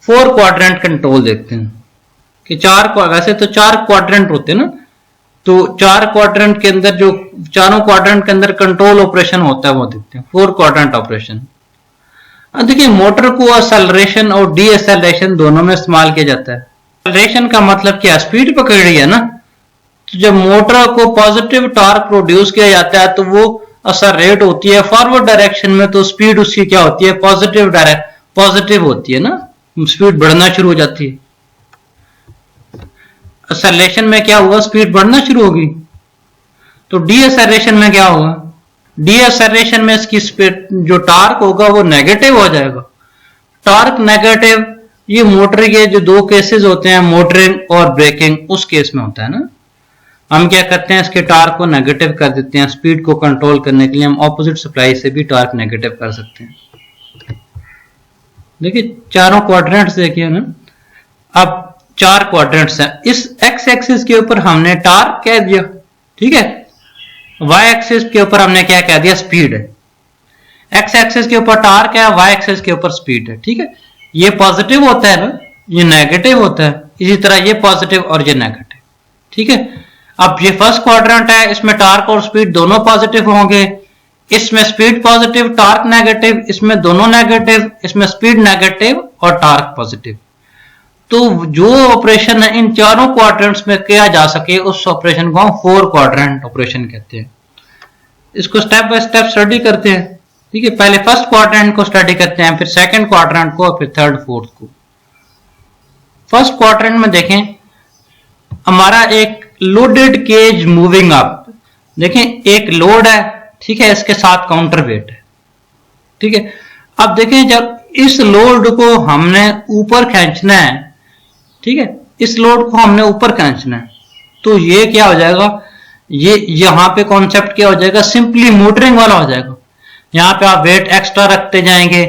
4 quadrant control देखते हैं कि वैसे तो 4 क्वाड्रेंट होते हैं ना, तो 4 क्वाड्रेंट के अंदर जो चारों क्वाड्रेंट के अंदर कंट्रोल ऑपरेशन होता है वो देखते हैं, 4 क्वाड्रेंट ऑपरेशन। अब देखिए मोटर को एक्सेलरेशन और डी एक्सेलरेशन दोनों में इस्तेमाल किया जाता है। एक्सेलरेशन का मतलब क्या, स्पीड पकड़ रही है ना, तो जब मोटर को पॉजिटिव टॉर्क प्रोड्यूस किया जाता है तो वो एक्सेलरेट होती है फॉरवर्ड डायरेक्शन में, तो स्पीड उसकी क्या होती है, पॉजिटिव होती है ना, स्पीड बढ़ना शुरू हो जाती है। एक्सेलरेशन में क्या हुआ, स्पीड बढ़ना शुरू होगी। तो डी एक्सेलरेशन में क्या होगा, डी एक्सेलरेशन में इसकी स्पीड जो टॉर्क होगा वो नेगेटिव हो जाएगा। टॉर्क नेगेटिव ये मोटर के जो 2 केसेस होते हैं, मोटरिंग और ब्रेकिंग, उस केस में होता है ना। हम क्या करते हैं, इसके टॉर्क को नेगेटिव कर देते हैं। स्पीड को कंट्रोल करने के लिए हम ऑपोजिट सप्लाई से भी टॉर्क नेगेटिव कर सकते हैं। देखिए चारों क्वाड्रेंट्स देखिए ना, अब 4 क्वाड्रेंट्स हैं। इस एक्स एक्सिस के ऊपर हमने टॉर्क कह दिया, ठीक है। वाई एक्सिस के ऊपर हमने क्या कह दिया, स्पीड है। एक्स एक्सिस के ऊपर टॉर्क है, वाई एक्सिस के ऊपर स्पीड है, ठीक है। ये पॉजिटिव होता है ना, ये नेगेटिव होता है, इसी तरह ये पॉजिटिव और ये नेगेटिव, ठीक है। अब ये फर्स्ट क्वाड्रेंट है, इसमें टॉर्क और स्पीड दोनों पॉजिटिव होंगे। इसमें स्पीड पॉजिटिव, टॉर्क नेगेटिव, इसमें दोनों नेगेटिव, इसमें स्पीड नेगेटिव और टॉर्क पॉजिटिव। तो जो ऑपरेशन है इन चारों क्वाड्रेंट्स में किया जा सके उस ऑपरेशन को हम 4 क्वाड्रेंट ऑपरेशन कहते हैं। इसको स्टेप बाय स्टेप स्टडी करते हैं, ठीक है। पहले फर्स्ट क्वाड्रेंट को स्टडी करते हैं, फिर सेकंड क्वाड्रेंट को, फिर थर्ड फोर्थ को। फर्स्ट क्वाड्रेंट में देखें, हमारा एक लोडेड केज मूविंग अप, देखें एक लोड है, ठीक है, इसके साथ काउंटर वेट है, ठीक है। अब देखें जब इस लोड को हमने ऊपर खींचना है, ठीक है, इस लोड को हमने ऊपर खींचना है, तो ये क्या हो जाएगा, ये यहां पे कॉन्सेप्ट क्या हो जाएगा, सिंपली मोटरिंग वाला हो जाएगा। यहां पे आप वेट एक्स्ट्रा रखते जाएंगे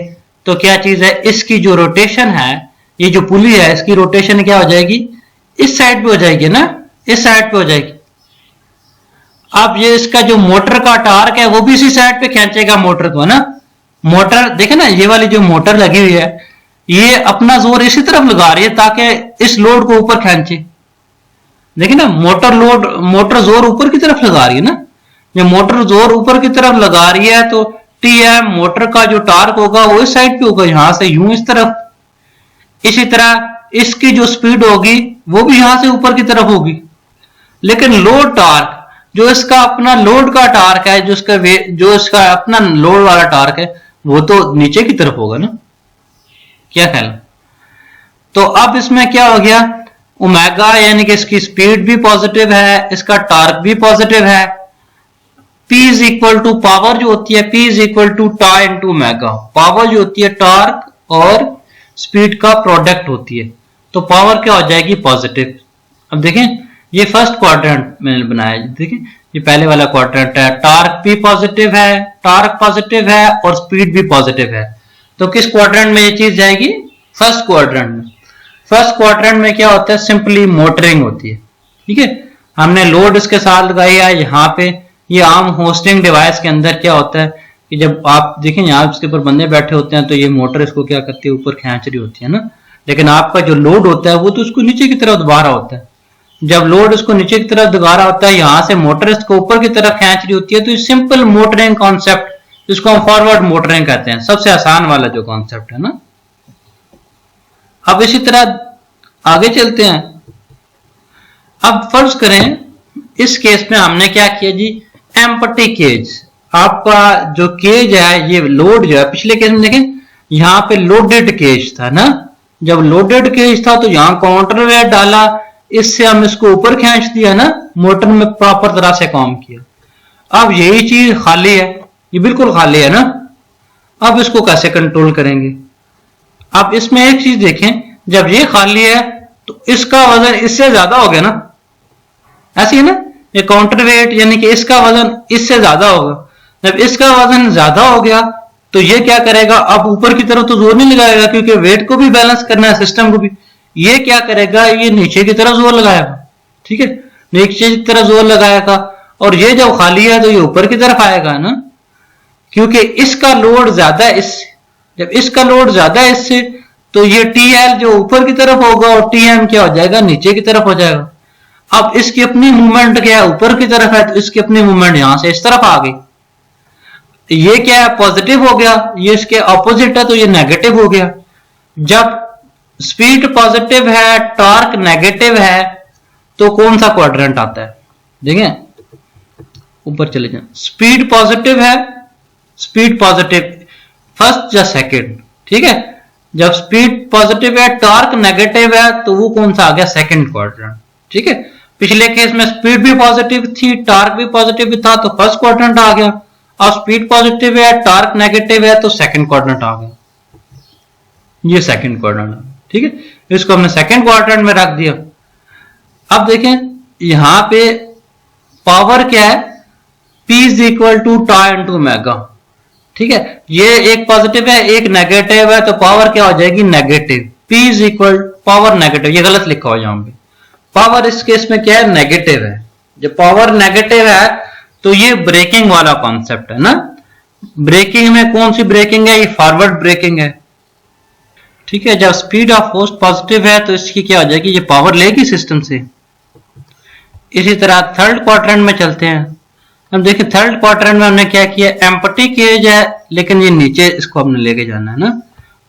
तो क्या चीज है, इसकी जो रोटेशन है, ये जो पुली है, इसकी रोटेशन क्या हो जाएगी, इस साइड पे हो जाएगी ना, इस साइड पे हो जाएगी। अब ये इसका जो मोटर का टार्क है वो भी इसी साइड पे खींचेगा मोटर को ना। मोटर देखे ना, ये वाली जो मोटर लगी हुई है ये अपना जोर इसी तरफ लगा रही है ताकि इस लोड को ऊपर खींचे। देखिए ना, मोटर जोर ऊपर की तरफ लगा रही है ना। जब मोटर जोर ऊपर की तरफ लगा रही है तो टीएम मोटर का जो टार्क होगा वो इस साइड पे होगा, यहां से यूं इस तरफ। इसी तरह इसकी जो स्पीड होगी वो भी यहां से ऊपर की तरफ होगी। लेकिन लोड टार्क, जो इसका अपना लोड का टार्क है, जो इसका अपना लोड वाला टार्क है, वो तो नीचे की तरफ होगा ना। क्या ख्याल? तो अब इसमें क्या हो गया, ओमेगा यानी कि इसकी स्पीड भी पॉजिटिव है, इसका टार्क भी पॉजिटिव है। P is equal to power जो होती है, P is equal to tau into omega. Power जो होती है टार्क और स्पीड का प्रोडक्ट होती है, तो पावर क्या हो जाएगी, पॉजिटिव। अब देखें ये फर्स्ट क्वाड्रेंट मैंने बनाया, देखें ये पहले वाला क्वाड्रेंट है, टार्क भी पॉजिटिव है, टार्क पॉजिटिव है और स्पीड भी पॉजिटिव है। तो किस क्वाड्रेंट में ये चीज जाएगी, फर्स्ट क्वाड्रेंट में। फर्स्ट क्वाड्रेंट में क्या होता है, सिंपली मोटरिंग होती है, ठीक है। हमने लोड इसके साथ लगाई है यहाँ पे। ये आम होस्टिंग डिवाइस के अंदर क्या होता है कि जब आप देखें यहाँ इसके ऊपर बंदे बैठे होते हैं तो ये मोटर इसको क्या करती है, ऊपर खींच रही होती है ना। लेकिन आपका जो लोड होता है वो तो उसको नीचे की तरफ दबा रहा होता है। जब लोड इसको नीचे की तरफ दबा रहा होता है, यहाँ से मोटर इसको ऊपर की तरफ खींच रही होती है, तो ये सिंपल मोटरिंग कॉन्सेप्ट, जिसको हम फॉरवर्ड मोटरिंग कहते हैं, सबसे आसान वाला जो कॉन्सेप्ट है ना। अब इसी तरह आगे चलते हैं। अब फर्ज करें इस केस में हमने क्या किया जी, एम्प्टी केज। आपका जो केज है, ये लोड जो है, पिछले केस में देखें यहाँ पे लोडेड केज था ना। जब लोडेड केज था तो यहाँ काउंटर वेट डाला, इससे हम इसको ऊपर खींच दिया ना, मोटर में प्रॉपर तरह से काम किया। अब यही चीज खाली है, ये बिल्कुल खाली है ना। अब इसको कैसे कंट्रोल करेंगे? अब इसमें एक चीज देखें, जब ये खाली है तो इसका वजन इससे ज्यादा हो गया ना, ऐसी है ना। ये काउंटर वेट यानी कि इसका वजन इससे ज्यादा होगा। जब इसका वजन ज्यादा हो गया तो ये क्या करेगा, अब ऊपर की तरफ तो जोर नहीं लगाएगा क्योंकि वेट को भी बैलेंस करना है, सिस्टम को भी। ये क्या करेगा, ये नीचे की तरफ जोर लगाएगा, ठीक है, नीचे की तरफ जोर लगाएगा। और ये जब खाली है तो ये ऊपर की तरफ आएगा ना, क्योंकि इसका लोड ज्यादा है इससे। जब इसका लोड ज्यादा है इससे तो ये TL जो ऊपर की तरफ होगा और TM क्या हो जाएगा, नीचे की तरफ हो जाएगा। अब इसकी अपनी मूवमेंट क्या है, ऊपर की तरफ है, तो इसकी अपनी मूवमेंट यहां से इस तरफ आ गई। ये क्या है, पॉजिटिव हो गया, ये इसके ऑपोजिट है तो ये नेगेटिव हो गया। जब स्पीड पॉजिटिव है, टॉर्क नेगेटिव है, तो कौन सा क्वाड्रेंट आता है, देखें ऊपर चले जाए। स्पीड पॉजिटिव है, स्पीड पॉजिटिव फर्स्ट या सेकंड, ठीक है। जब स्पीड पॉजिटिव है, टॉर्क नेगेटिव है, तो वो कौन सा आ गया, सेकंड क्वाड्रेंट, ठीक है। पिछले केस में स्पीड भी पॉजिटिव थी, टॉर्क भी पॉजिटिव था, तो फर्स्ट क्वाड्रेंट आ गया। और स्पीड पॉजिटिव है, टॉर्क नेगेटिव है, तो सेकंड क्वाड्रेंट आ गया, ये सेकंड क्वाड्रेंट, ठीक है। इसको हमने सेकंड क्वाड्रेंट में रख दिया। अब देखें यहां पे पावर क्या है, P is equal to tau into mega, ठीक है। ये एक पॉजिटिव है, एक नेगेटिव है, तो पावर क्या हो जाएगी, negative. P is equal power negative, ये गलत लिखा हो यहां पे, पावर इस केस में क्या है, नेगेटिव है। जब पावर नेगेटिव है तो ये ब्रेकिंग वाला कॉन्सेप्ट है ना। ब्रेकिंग में कौन सी ब्रेकिंग है, ये फॉरवर्ड ब्रेकिंग है, ठीक है। जब स्पीड ऑफ फोर्स पॉजिटिव है तो इसकी क्या हो जाएगी, ये पावर लेगी सिस्टम से। इसी तरह थर्ड क्वाड्रेंट में चलते हैं। अब देखिए थर्ड क्वाड्रेंट में हमने क्या किया, एम्प्टी केज है लेकिन ये नीचे इसको हमने लेके जाना है ना।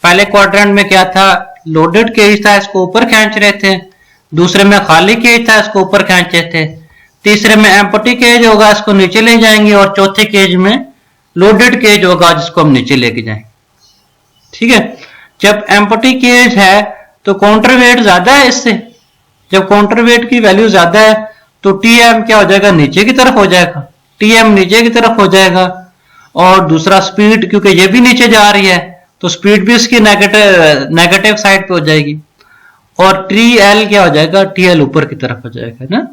पहले क्वाड्रेंट में क्या था, लोडेड केज था, इसको ऊपर खींच रहे थे। दूसरे में खाली केज था, इसको ऊपर खींच रहे थे। तीसरे में एम्प्टी केज होगा, इसको नीचे ले जाएंगे। और चौथे केज में लोडेड केज होगा, जिसको हम नीचे लेके जाएंगे, ठीक है। जब एम्प्टी केज है तो काउंटर वेट ज्यादा है इससे। जब काउंटर वेट की वैल्यू ज्यादा है तो टीएम क्या हो जाएगा, नीचे की तरफ हो जाएगा, टीएम नीचे की तरफ हो जाएगा। और दूसरा स्पीड, क्योंकि ये भी नीचे जा रही है तो स्पीड भी इसकी नेगेटिव साइड पे हो जाएगी। और टीएल क्या हो जाएगा, टीएल ऊपर की तरफ हो जाएगा ना।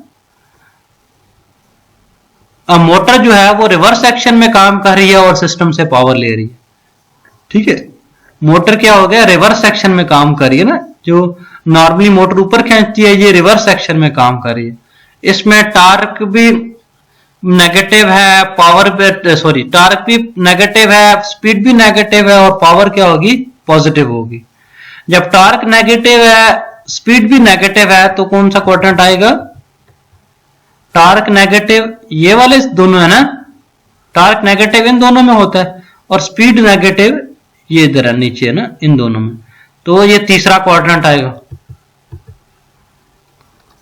अब मोटर जो है वो रिवर्स एक्शन में काम कर रही है और सिस्टम से पावर ले रही है, ठीक है। मोटर क्या हो गया, रिवर्स एक्शन में काम कर रही है ना। जो नॉर्मली मोटर ऊपर खींचती है, ये रिवर्स एक्शन में काम कर रही है। इसमें टार्क भी नेगेटिव है, पावर पे सॉरी टार्क भी नेगेटिव है, स्पीड भी नेगेटिव है, और पावर क्या होगी, पॉजिटिव होगी। जब टार्क नेगेटिव है, स्पीड भी नेगेटिव है, तो कौन सा क्वाड्रेंट आएगा, टार्क नेगेटिव, ये वाले दोनों है ना। टार्क नेगेटिव इन दोनों में होता है और स्पीड नेगेटिव ये इधर है नीचे है ना, इन दोनों में। तो ये तीसरा क्वाड्रेंट आएगा,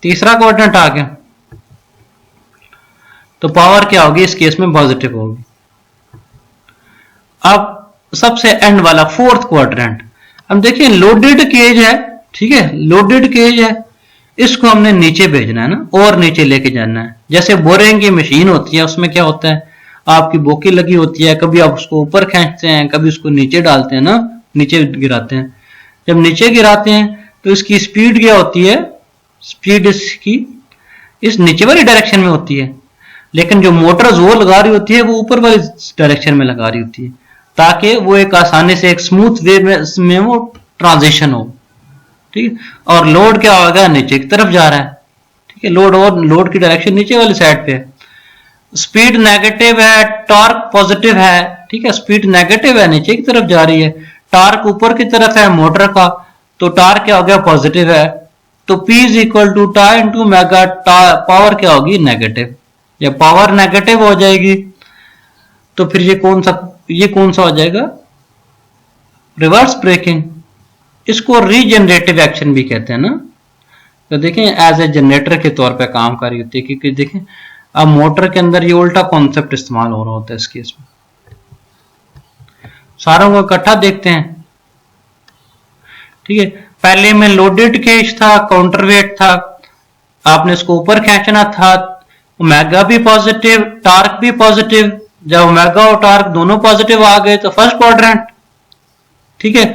तीसरा क्वाड्रेंट आ गया। तो पावर क्या होगी इस केस में, पॉजिटिव होगी। अब सबसे एंड वाला फोर्थ क्वाड्रेंट, हम देखिए लोडेड केज है, ठीक है। लोडेड केज है, इसको हमने नीचे भेजना है ना, और नीचे लेके जाना है। जैसे बोरिंग की मशीन होती है, उसमें क्या होता है, आपकी बोकी लगी होती है, कभी आप उसको ऊपर खींचते हैं, कभी उसको नीचे डालते हैं ना, नीचे गिराते हैं। जब नीचे गिराते हैं तो इसकी स्पीड क्या होती है, स्पीड इसकी इस नीचे वाली डायरेक्शन में होती है। लेकिन जो मोटर जोर लगा रही होती है वो ऊपर वाली डायरेक्शन में लगा रही होती है, ताकि वो एक आसानी से एक स्मूथ वे में वो ट्रांजिशन हो, ठीक है। और लोड क्या होगा, नीचे की तरफ जा रहा है, ठीक है। लोड और लोड की डायरेक्शन नीचे वाली साइड पे है। स्पीड नेगेटिव है, टॉर्क पॉजिटिव है, ठीक है। स्पीड नेगेटिव है, नीचे की तरफ जा रही है। टॉर्क ऊपर की तरफ है मोटर का, तो टॉर्क क्या हो गया, पॉजिटिव है। तो P is equal to tau into mega, power क्या होगी, नेगेटिव। जब पावर नेगेटिव हो जाएगी तो फिर ये कौन सा हो जाएगा, रिवर्स ब्रेकिंग। इसको रीजनरेटिव एक्शन भी कहते हैं ना। तो देखें एज ए जनरेटर के तौर पे काम कर रही होती है, क्योंकि देखें अब मोटर के अंदर ये उल्टा कॉन्सेप्ट इस्तेमाल हो रहा होता है इस केस में। सारों को इकट्ठा देखते हैं, ठीक है। पहले में लोडेड केज था, काउंटर वेट था, आपने इसको ऊपर खींचना था। ओमेगा भी पॉजिटिव, टार्क भी पॉजिटिव। जब ओमेगा और टार्क दोनों पॉजिटिव आ गए तो फर्स्ट क्वाड्रेंट, ठीक है।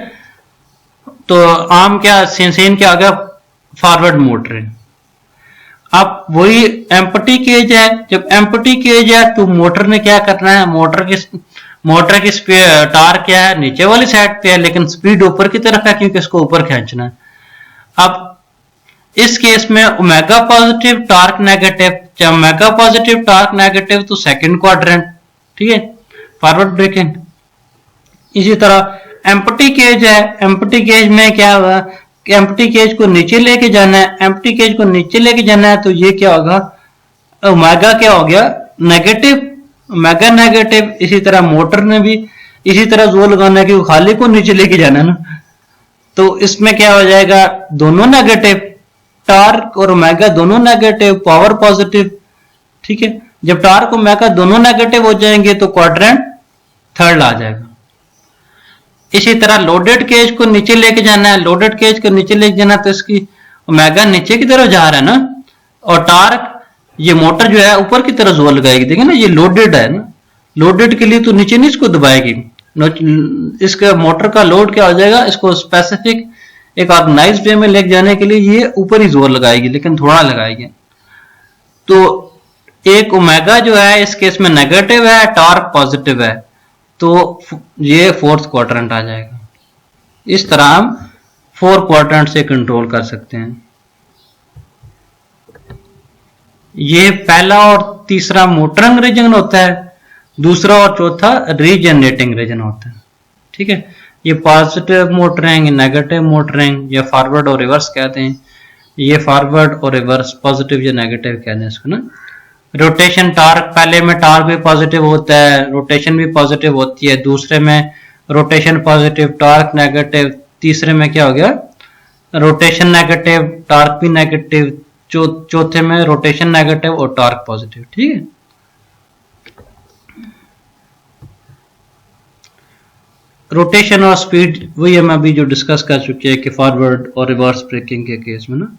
तो आम क्या सीन क्या आ गया, फॉरवर्ड मोटरिंग। अब वही एम्प्टी केज है। जब एम्प्टी केज है तो मोटर ने क्या करना है, मोटर की टार्क क्या है, नीचे वाली साइड पे है, लेकिन स्पीड ऊपर की तरफ है क्योंकि इसको ऊपर खींचना है। अब इस केस में ओमेगा पॉजिटिव, टार्क नेगेटिव। जब ओमेगा पॉजिटिव, टार्क नेगेटिव, तो सेकंड क्वाड्रेंट, ठीक है, फॉरवर्ड ब्रेकिंग। इसी तरह एम्प्टी केज है, एम्प्टी केज में क्या होगा, एम्प्टी केज को नीचे लेके जाना है, एम्प्टी केज को नीचे लेके जाना है तो ये क्या होगा, ओमेगा क्या हो गया, नेगेटिव, ओमेगा नेगेटिव। इसी तरह मोटर ने भी इसी तरह जोर लगाना है कि खाली को नीचे लेके जाना है ना, तो इसमें क्या हो जाएगा, दोनों नेगेटिव, टार्क और ओमेगा दोनों नेगेटिव, पावर पॉजिटिव। ठीक है, जब टार्क ओमेगा दोनों नेगेटिव हो जाएंगे तो क्वाड्रेंट थर्ड आ जाएगा। इसी तरह लोडेड केज को नीचे लेके जाना है, लोडेड केज को नीचे लेके जाना तो इसकी ओमेगा नीचे की तरफ जा रहा है ना, और टार्क ये मोटर जो है ऊपर की तरफ जोर लगाएगी। देखिए ना, ये लोडेड है ना, लोडेड के लिए तो नीचे नहीं इसको दबाएगी, इसका मोटर का लोड क्या हो जाएगा, इसको स्पेसिफिक एक ऑर्गेनाइज्ड वे में लेके जाने के लिए ये ऊपर ही जोर लगाएगी, लेकिन थोड़ा लगाएगी। तो एक ओमेगा जो है इस केस में नेगेटिव है, टॉर्क पॉजिटिव है, तो ये फोर्थ क्वाड्रेंट आ जाएगा। इस तरह हम 4 क्वाड्रेंट से कंट्रोल कर सकते हैं। ये पहला और तीसरा मोटरिंग रीजन होता है, दूसरा और चौथा रीजनरेटिंग रीजन होता है। ठीक है, ये पॉजिटिव मोटरिंग, नेगेटिव मोटरिंग, या फॉरवर्ड और रिवर्स कहते हैं, ये फॉरवर्ड और रिवर्स, पॉजिटिव या नेगेटिव कहते हैं इसको ना। रोटेशन टार्क, पहले में टार्क भी पॉजिटिव होता है, रोटेशन भी पॉजिटिव होती है, दूसरे में रोटेशन पॉजिटिव, टार्क नेगेटिव, तीसरे में क्या हो गया, रोटेशन नेगेटिव, टार्क भी नेगेटिव, चौथे में रोटेशन नेगेटिव और टार्क पॉजिटिव। ठीक है, रोटेशन और स्पीड वही हम अभी जो डिस्कस कर चुके हैं कि फॉरवर्ड और रिवर्स ब्रेकिंग के केस में ना,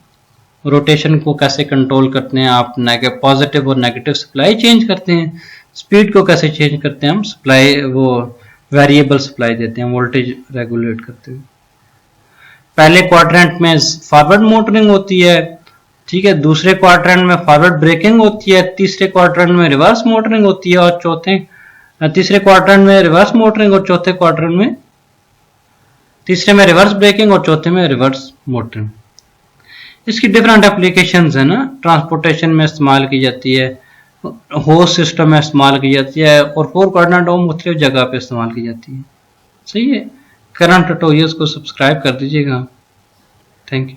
रोटेशन को कैसे कंट्रोल करते हैं आप, पॉजिटिव और नेगेटिव सप्लाई चेंज करते हैं, स्पीड को कैसे चेंज करते हैं हम, सप्लाई वो वेरिएबल सप्लाई देते हैं, वोल्टेज रेगुलेट करते हुए। पहले क्वाड्रेंट में फॉरवर्ड मोटरिंग होती है, ठीक है, दूसरे क्वाड्रेंट में फॉरवर्ड ब्रेकिंग होती है, तीसरे क्वाड्रेंट में रिवर्स मोटरिंग होती है, और तीसरे क्वाड्रेंट में रिवर्स मोटरिंग, और चौथे क्वाड्रेंट में, तीसरे में रिवर्स ब्रेकिंग और चौथे में रिवर्स मोटरिंग। इसकी डिफरेंट एप्लीकेशंस है ना, ट्रांसपोर्टेशन में इस्तेमाल की जाती है, होस्ट सिस्टम में इस्तेमाल की जाती है, और 4 क्वाड्रेंट और मुख्तलिफ जगह पे इस्तेमाल की जाती है। सही है, करंट ट्यूटोरियल्स को सब्सक्राइब कर दीजिएगा। Thank you.